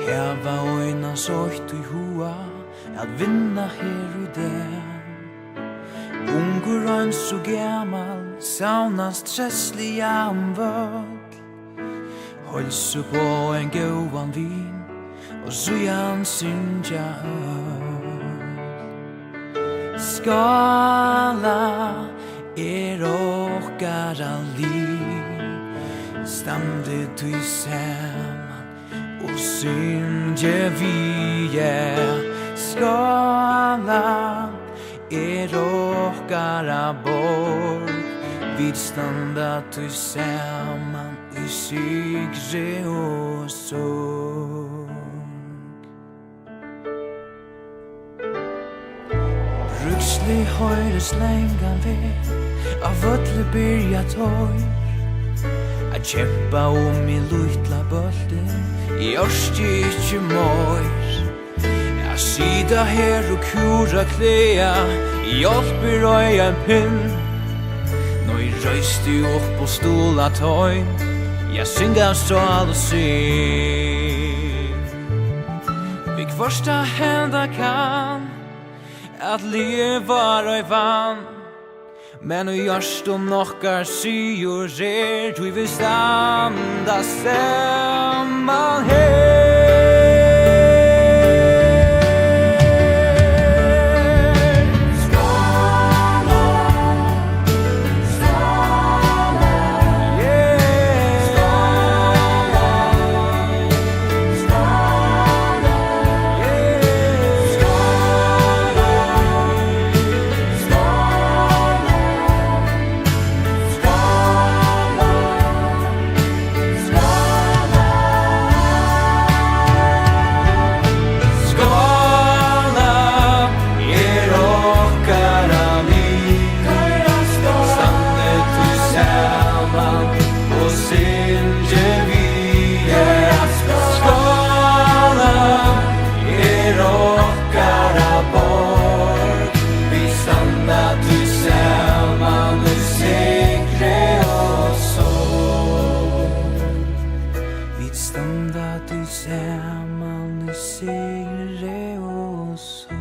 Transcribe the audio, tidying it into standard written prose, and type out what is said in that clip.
Hava einans eitt huga at vinna her I det. Ungur, eins gamal, savnast treystliga vøll. Heilsa uppá góðan vin og síðan syngja Skála okkara lív. Standi saman og syngja Skála okkara borg. Vi standa saman I sigri og sorg. Brukslig høyres lengan vei av vøll byrja tøy. A kjempa I lutla bøltin I orski ikkje møyr. A sida her og kura klea hjelper oi en pinn. Nå røysti opp og stola tøy. Jeg synga strål og syng. Vi kvarsta henda kan at leva oi vann. Men I hjärstu nokkar syur du vi standa saman her. Standa saman, sigri og sorg.